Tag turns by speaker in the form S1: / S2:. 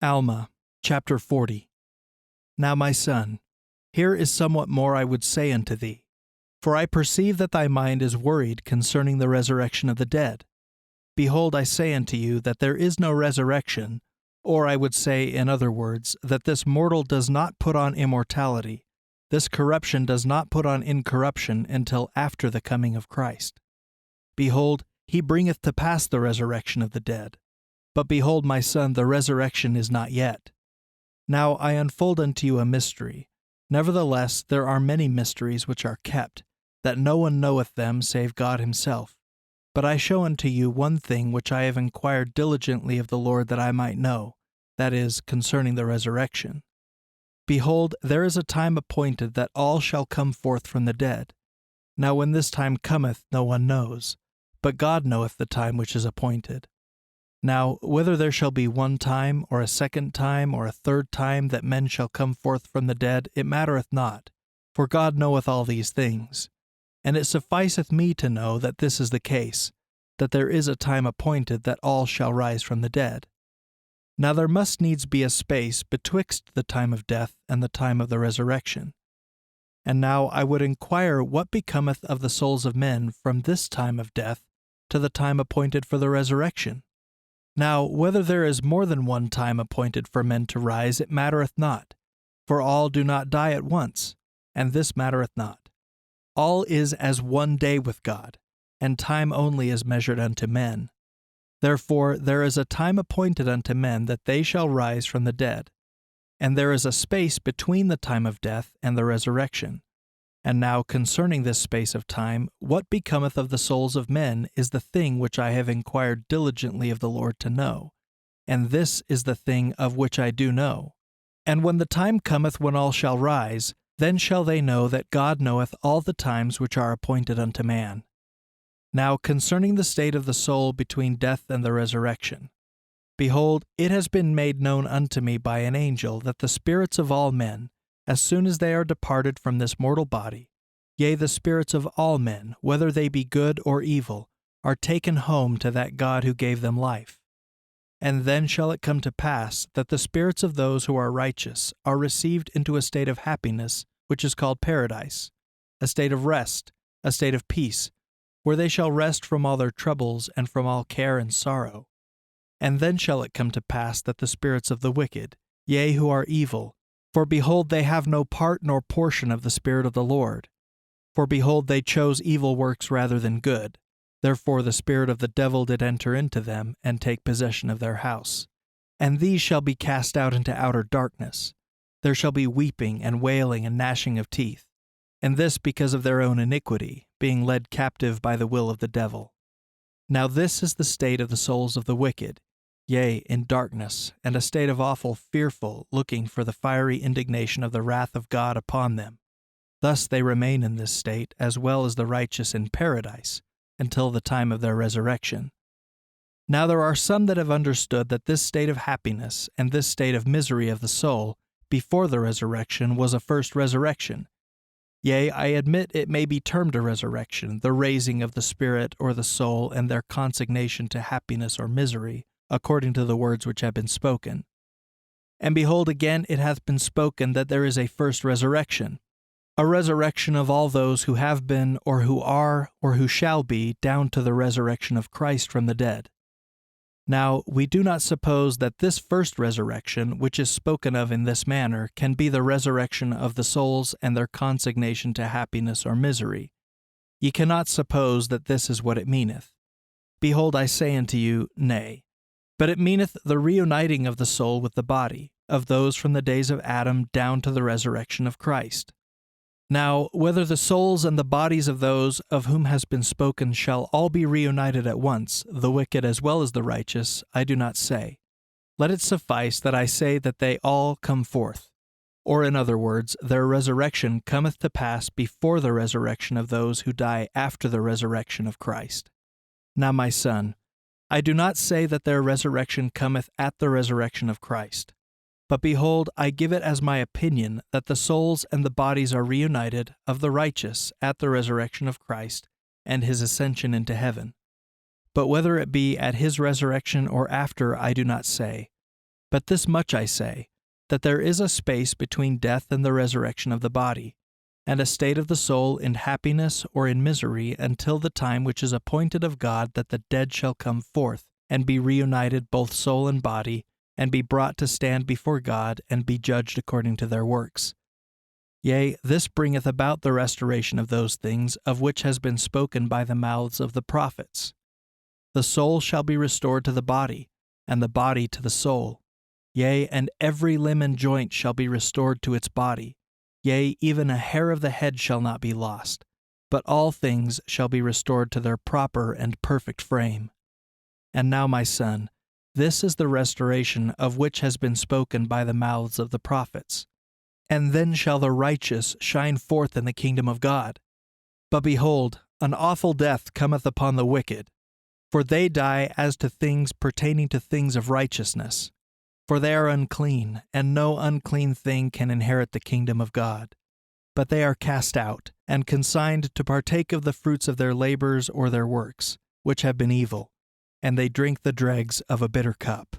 S1: Alma, chapter 40. Now my son, here is somewhat more I would say unto thee. For I perceive that thy mind is worried concerning the resurrection of the dead. Behold, I say unto you that there is no resurrection, or I would say, in other words, that this mortal does not put on immortality, this corruption does not put on incorruption until after the coming of Christ. Behold, he bringeth to pass the resurrection of the dead. But behold, my son, the resurrection is not yet. Now I unfold unto you a mystery. Nevertheless, there are many mysteries which are kept, that no one knoweth them save God himself. But I show unto you one thing which I have inquired diligently of the Lord that I might know, that is, concerning the resurrection. Behold, there is a time appointed that all shall come forth from the dead. Now when this time cometh, no one knows, but God knoweth the time which is appointed. Now, whether there shall be one time, or a second time, or a third time that men shall come forth from the dead, it mattereth not, for God knoweth all these things. And it sufficeth me to know that this is the case, that there is a time appointed that all shall rise from the dead. Now there must needs be a space betwixt the time of death and the time of the resurrection. And now I would inquire what becometh of the souls of men from this time of death to the time appointed for the resurrection. Now, whether there is more than one time appointed for men to rise, it mattereth not, for all do not die at once, and this mattereth not. All is as one day with God, and time only is measured unto men. Therefore there is a time appointed unto men that they shall rise from the dead, and there is a space between the time of death and the resurrection. And now concerning this space of time, what becometh of the souls of men is the thing which I have inquired diligently of the Lord to know, and this is the thing of which I do know. And when the time cometh when all shall rise, then shall they know that God knoweth all the times which are appointed unto man. Now concerning the state of the soul between death and the resurrection, behold, it has been made known unto me by an angel that the spirits of all men, as soon as they are departed from this mortal body, yea, the spirits of all men, whether they be good or evil, are taken home to that God who gave them life. And then shall it come to pass that the spirits of those who are righteous are received into a state of happiness, which is called paradise, a state of rest, a state of peace, where they shall rest from all their troubles and from all care and sorrow. And then shall it come to pass that the spirits of the wicked, yea, who are evil, for behold, they have no part nor portion of the Spirit of the Lord. For behold, they chose evil works rather than good. Therefore the spirit of the devil did enter into them, and take possession of their house. And these shall be cast out into outer darkness. There shall be weeping and wailing and gnashing of teeth. And this because of their own iniquity, being led captive by the will of the devil. Now this is the state of the souls of the wicked, yea, in darkness, and a state of awful fearful, looking for the fiery indignation of the wrath of God upon them. Thus they remain in this state, as well as the righteous in paradise, until the time of their resurrection. Now there are some that have understood that this state of happiness and this state of misery of the soul before the resurrection was a first resurrection. Yea, I admit it may be termed a resurrection, the raising of the spirit or the soul and their consignation to happiness or misery, according to the words which have been spoken. And behold, again it hath been spoken that there is a first resurrection, a resurrection of all those who have been, or who are, or who shall be, down to the resurrection of Christ from the dead. Now, we do not suppose that this first resurrection, which is spoken of in this manner, can be the resurrection of the souls and their consignation to happiness or misery. Ye cannot suppose that this is what it meaneth. Behold, I say unto you, Nay. But it meaneth the reuniting of the soul with the body, of those from the days of Adam down to the resurrection of Christ. Now, whether the souls and the bodies of those of whom has been spoken shall all be reunited at once, the wicked as well as the righteous, I do not say. Let it suffice that I say that they all come forth. Or in other words, their resurrection cometh to pass before the resurrection of those who die after the resurrection of Christ. Now, my son, I do not say that their resurrection cometh at the resurrection of Christ. But behold, I give it as my opinion that the souls and the bodies are reunited of the righteous at the resurrection of Christ and his ascension into heaven. But whether it be at his resurrection or after, I do not say. But this much I say, that there is a space between death and the resurrection of the body, and a state of the soul in happiness or in misery until the time which is appointed of God that the dead shall come forth, and be reunited both soul and body, and be brought to stand before God, and be judged according to their works. Yea, this bringeth about the restoration of those things of which has been spoken by the mouths of the prophets. The soul shall be restored to the body, and the body to the soul. Yea, and every limb and joint shall be restored to its body. Yea, even a hair of the head shall not be lost, but all things shall be restored to their proper and perfect frame. And now, my son, this is the restoration of which has been spoken by the mouths of the prophets. And then shall the righteous shine forth in the kingdom of God. But behold, an awful death cometh upon the wicked, for they die as to things pertaining to things of righteousness. For they are unclean, and no unclean thing can inherit the kingdom of God. But they are cast out, and consigned to partake of the fruits of their labors or their works, which have been evil, and they drink the dregs of a bitter cup.